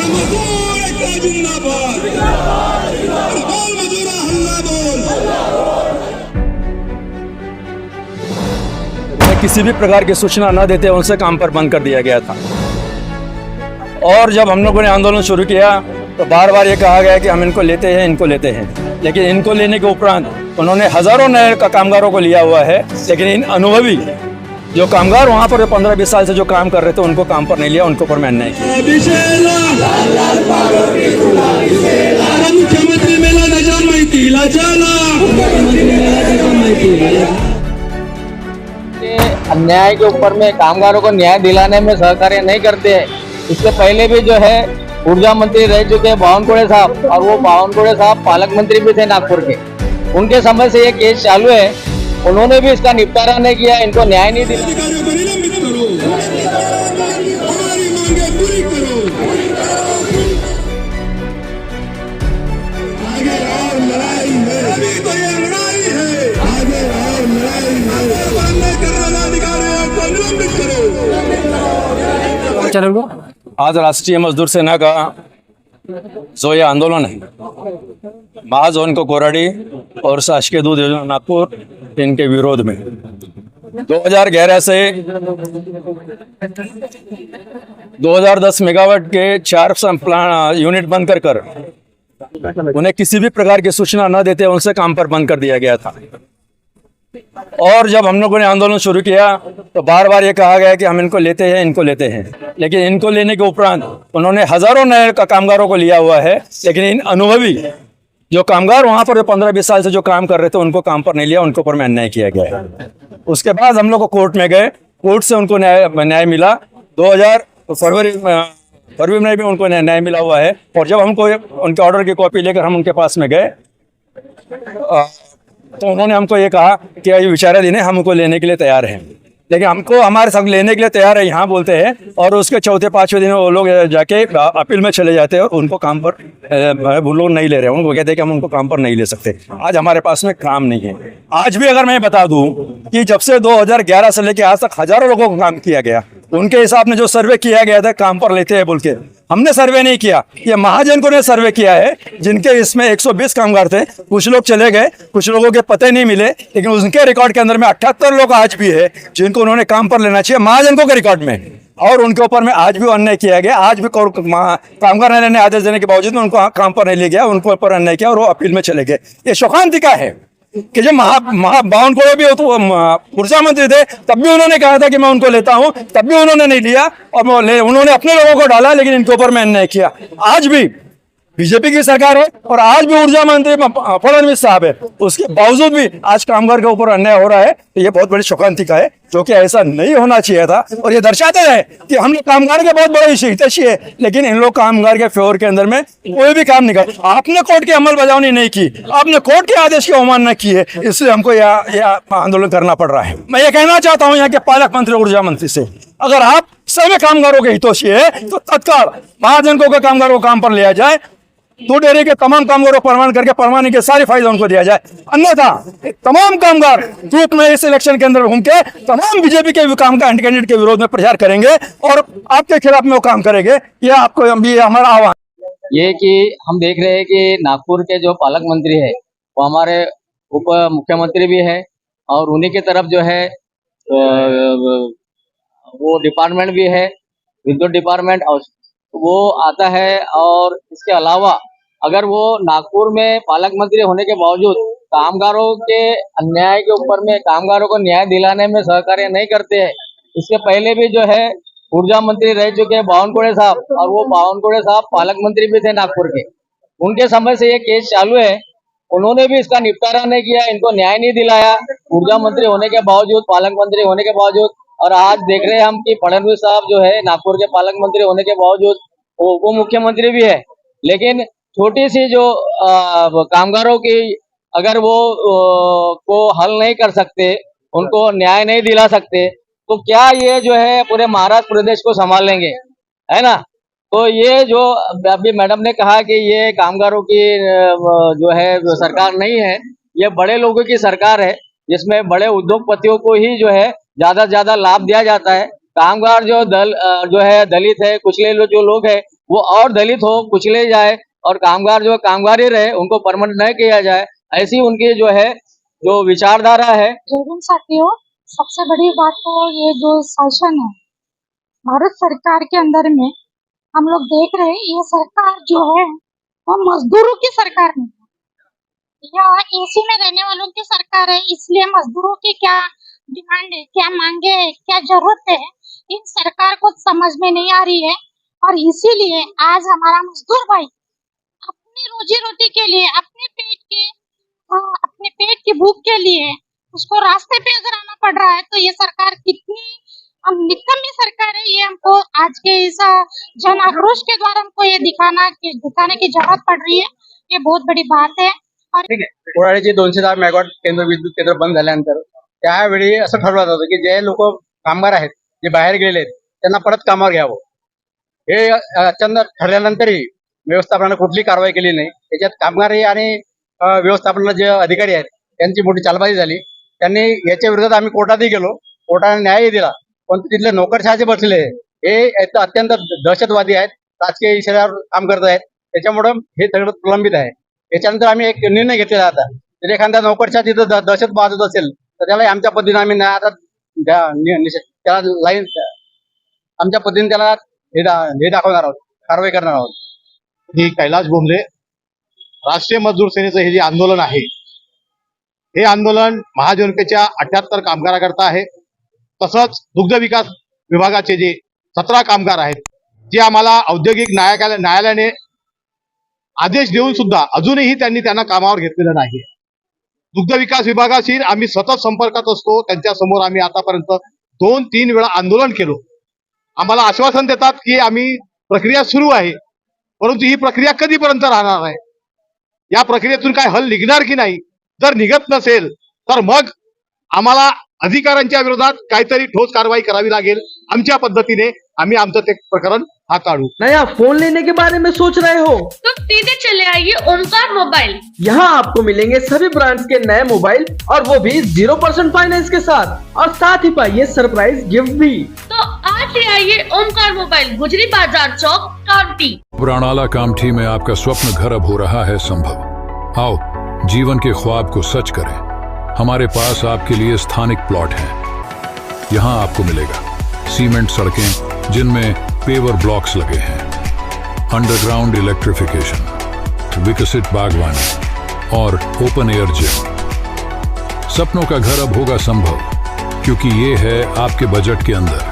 मजदूर एकता जिंदाबाद, बोल मजदूरा हल्ला बोल। किसी भी प्रकार की सूचना न देते उनसे काम पर बंद कर दिया गया था। और जब हम लोगों ने आंदोलन शुरू किया तो बार बार ये कहा गया कि हम इनको लेते हैं, लेकिन इनको लेने के उपरांत उन्होंने हजारों नए कामगारों को लिया हुआ है, लेकिन इन अनुभवी जो कामगार वहाँ पर 15-20 साल से जो काम कर रहे थे उनको काम पर नहीं लिया, उनको पर मैं अन्याय किया। मुख्यमंत्री मेला नजर माहितीला चला। अन्याय के ऊपर में कामगारों को न्याय दिलाने में सहकार्य नहीं करते हैं। इससे पहले भी जो है ऊर्जा मंत्री रह चुके बावनकुळे साहब, और वो बावनकुळे साहब पालक मंत्री भी थे नागपुर के। उनके समय से ये केस चालू है, उन्होंने भी इसका निपटारा नहीं किया, इनको न्याय नहीं दिया। अधिकारियों को निलंबित करो, हमारी मांगे पूरी करो। आगे और लड़ाई है, अभी तो ये लड़ाई है, आगे और लड़ाई है। अन्याय करने वाले अधिकारियों को निलंबित करो। आज राष्ट्रीय मजदूर सेना का जो ये आंदोलन है, महाजोन को कोराडी और शासकीय दूध योजना नागपुर, इनके विरोध में 2011 से 2010 मेगावाट के 4 यूनिट बंद कर उन्हें किसी भी प्रकार की सूचना न देते उनसे काम पर बंद कर दिया गया था। और जब हम लोगों ने आंदोलन शुरू किया तो बार बार ये कहा गया कि हम इनको लेते हैं, लेकिन इनको लेने के उपरांत उन्होंने हजारों नए कामगारों को लिया हुआ है, लेकिन इन अनुभवी जो कामगार वहाँ पर 15-20 साल से जो काम कर रहे थे उनको काम पर नहीं लिया, उनको पर मैं अन्याय किया गया है। उसके बाद हम लोग को कोर्ट में गए, कोर्ट से उनको न्याय मिला। 2000 फरवरी में भी उनको न्याय मिला हुआ है। और जब हमको उनके ऑर्डर की कॉपी लेकर हम उनके पास में गए तो उन्होंने हमको ये कहा कि ये विचाराधीन है, हम उनको लेने के लिए तैयार हैं, लेकिन हमको हमारे संग लेने के लिए तैयार है यहाँ बोलते हैं, और उसके 4-5वें दिन वो लोग जाके अपील में चले जाते हैं और उनको काम पर वो लोग नहीं ले रहे हैं। उनको कहते हैं कि हम उनको काम पर नहीं ले सकते। आज हमारे पास में काम नहीं है। आज भी अगर मैं बता दूं कि जब से 2011 से लेकर आज तक हजारों लोगों को काम किया गया, उनके हिसाब में जो सर्वे किया गया था काम पर लेते हैं बोल के, हमने सर्वे नहीं किया, ये महाजन को ने सर्वे किया है, जिनके इसमें 120 कामगार थे। कुछ लोग चले गए, कुछ लोगों के पते नहीं मिले, लेकिन उनके रिकॉर्ड के अंदर में 78 लोग आज भी है जिनको उन्होंने काम पर लेना चाहिए महाजन को के रिकॉर्ड में, और उनके ऊपर में आज भी अन्याय किया गया। आज भी कामगार ने आदेश देने के बावजूद उनको काम पर नहीं ले गया, उनको ऊपर अन्याय किया और वो अपील में चले गए। ये शोकांतिका है कि जब बावनकुळे भी तो ऊर्जा मंत्री थे तब भी उन्होंने कहा था कि मैं उनको लेता हूं, तब भी उन्होंने नहीं लिया और उन्होंने अपने लोगों को डाला, लेकिन इनके ऊपर मैं अन्याय किया। आज भी बीजेपी की सरकार है और आज भी ऊर्जा मंत्री फडणवीस साहब है, उसके बावजूद भी आज कामगार के ऊपर अन्याय हो रहा है। तो ये बहुत बड़ी शोकांतिका है, जो कि ऐसा नहीं होना चाहिए था। और ये दर्शाते हैं कि हम लोग कामगार के बहुत बड़े हितैषी है, लेकिन इन लोग कामगार के फेवर के अंदर में कोई भी काम नहीं कर। आपने कोर्ट की अमलबजावनी नहीं की, आपने कोर्ट के आदेश की अवमानना की है, इसलिए हमको यह आंदोलन करना पड़ रहा है। मैं ये कहना चाहता हूँ यहाँ के पालक मंत्री ऊर्जा मंत्री से, अगर आप सभी कामगारों के हितोषी है तो तत्काल महाजन को कामगारों को काम पर लिया जाए, दूध डेयरी के तमाम कामगारों को परमान करके परवाने के सारी फायदे उनको दिया जाए। अन्यथा तमाम कामगार ग्रुप में इस इलेक्शन के अंदर घूम के तमाम बीजेपी के कैंडिडेट के विरोध में प्रचार करेंगे और आपके खिलाफ में वो काम करेंगे। ये आपको हमारा आह्वान ये कि हम देख रहे हैं कि नागपुर के जो पालक मंत्री है वो हमारे उप मुख्यमंत्री भी है, और उन्हीं की तरफ जो है वो डिपार्टमेंट भी है, विद्युत डिपार्टमेंट, और वो आता है। और इसके अलावा अगर वो नागपुर में पालक मंत्री होने के बावजूद कामगारों के अन्याय के ऊपर में कामगारों को न्याय दिलाने में सहकार्य नहीं करते हैं। इससे पहले भी जो है ऊर्जा मंत्री रह चुके बावनकुळे साहब, और वो बावनकुळे साहब पालक मंत्री भी थे नागपुर के। उनके समय से ये केस चालू है, उन्होंने भी इसका निपटारा नहीं किया, इनको न्याय नहीं दिलाया ऊर्जा मंत्री होने के बावजूद, पालक मंत्री होने के बावजूद। और आज देख रहे हैं हम कि फडणवीस साहब जो है नागपुर के पालक मंत्री होने के बावजूद वो मुख्यमंत्री भी है, लेकिन छोटी सी जो कामगारों की अगर वो को हल नहीं कर सकते, उनको न्याय नहीं दिला सकते, तो क्या ये जो है पूरे महाराष्ट्र प्रदेश को संभाल लेंगे, है ना। तो ये जो अभी मैडम ने कहा कि ये कामगारों की जो है सरकार नहीं है, ये बड़े लोगों की सरकार है, जिसमें बड़े उद्योगपतियों को ही जो है ज्यादा से ज्यादा लाभ दिया जाता है। कामगार जो है दलित है, कुचले जो लोग है, वो और दलित हो, कुचले जाए, और कामगार जो कामगार ही रहे, उनको परमानेंट नहीं किया जाए, ऐसी उनकी जो है जो विचारधारा है। जयगुण साथियों, सबसे बड़ी बात तो ये जो शासन है भारत सरकार के अंदर में, हम लोग देख रहे हैं ये सरकार जो है वो मजदूरों की सरकार नहीं है, या एसी में रहने वालों की सरकार है। इसलिए मजदूरों की क्या डिमांड है, क्या मांगे है, क्या जरूरत है, इन सरकार को समझ में नहीं आ रही है। और इसीलिए आज हमारा मजदूर भाई अपनी रोजी रोटी के लिए, अपने पेट की भूख के लिए उसको रास्ते पे अगर आना पड़ रहा है, तो ये सरकार कितनी निकम्मी सरकार है, ये हमको आज के इस जन आक्रोश के द्वारा हमको ये दिखाने की जरूरत पड़ रही है। ये बहुत बड़ी बात है। और ठीक आहे. कोराडीचे 210 मेगावॉट केंद्र विद्युत केंद्र बंद झाल्यानंतर त्यावेळी असं ठरवलं होतं की जे लोक कामगार आहेत जे बाहेर गेलेत त्यांना परत कामावर घ्यावं. हे अचानक ठरल्यानंतरही व्यवस्थापनाने कुठली कारवाई केली नाही. त्याच्यात कामगारही आणि व्यवस्थापनाला जे अधिकारी आहेत त्यांची मोठी चालबाजी झाली. त्यांनी याच्या विरोधात आम्ही कोर्टातही गेलो, कोर्टाने न्यायही दिला, पण तिथले नोकरशहा जे बसले हे अत्यंत दहशतवादी आहेत, राजकीय इशाऱ्यावर काम करत आहेत. त्याच्यामुळे हे सगळं प्रलंबित आहे. याच्यानंतर आम्ही एक निर्णय घेतलेला आता, जर एखादा नोकरशहा तिथं दहशत बाजत असेल तर त्याला आमच्या पद्धतीने आम्ही आता त्याला लाईन आमच्या पद्धतीने त्याला हे दाखवणार आहोत, कारवाई करणार आहोत. ही कैलास बोंबले राष्ट्रीय मजदूर सेनेचं हे जे आंदोलन आहे, हे आंदोलन महाजनतेच्या 78 कामगाराकरता आहे. तसंच दुग्ध विकास विभागाचे जे 17 कामगार आहेत, जे आम्हाला औद्योगिक न्यायालयाने आदेश देऊन सुद्धा अजूनही त्यांना कामावर घेतलेलं नाही. दुग्ध विकास विभागाशी आम्ही सतत संपर्कात असतो. त्यांच्या समोर आम्ही आतापर्यंत 2-3 वेळा आंदोलन केलो. आम्हाला आश्वासन देतात की आम्ही प्रक्रिया सुरू आहे, परंतु ही प्रक्रिया कधीपर्यंत राहणार आहे, या प्रक्रियेतून काय हल निघणार की नाही. जर निघत नसेल तर मग आम्हाला अधिकाऱ्यांच्या विरोधात काहीतरी ठोस कारवाई करावी लागेल. आमच्या पद्धतीने आम्ही आमचं ते प्रकरण हाताळू. नया फोन लेने के बारे में सोच रहे हो तो सीधे चले आइए ओमकार मोबाइल। यहाँ आपको मिलेंगे सभी ब्रांड्स के नए मोबाइल, और वो भी 0% फाइनेंस के साथ, और साथ ही पाइए सरप्राइज गिफ्ट भी। तो आज ही आइए ओमकार मोबाइल, गुजरी बाजार चौक, कामठी। पुरानाला कामठी में आपका स्वप्न घर अब हो रहा है संभव। आओ जीवन के ख्वाब को सच करें। हमारे पास आपके लिए स्थानिक प्लॉट है। यहाँ आपको मिलेगा सीमेंट सड़कें जिनमें पेवर ब्लॉक्स लगे हैं, अंडरग्राउंड इलेक्ट्रिफिकेशन, विकसित बागवानी और ओपन एयर जिम। सपनों का घर अब होगा संभव, क्योंकि ये है आपके बजट के अंदर।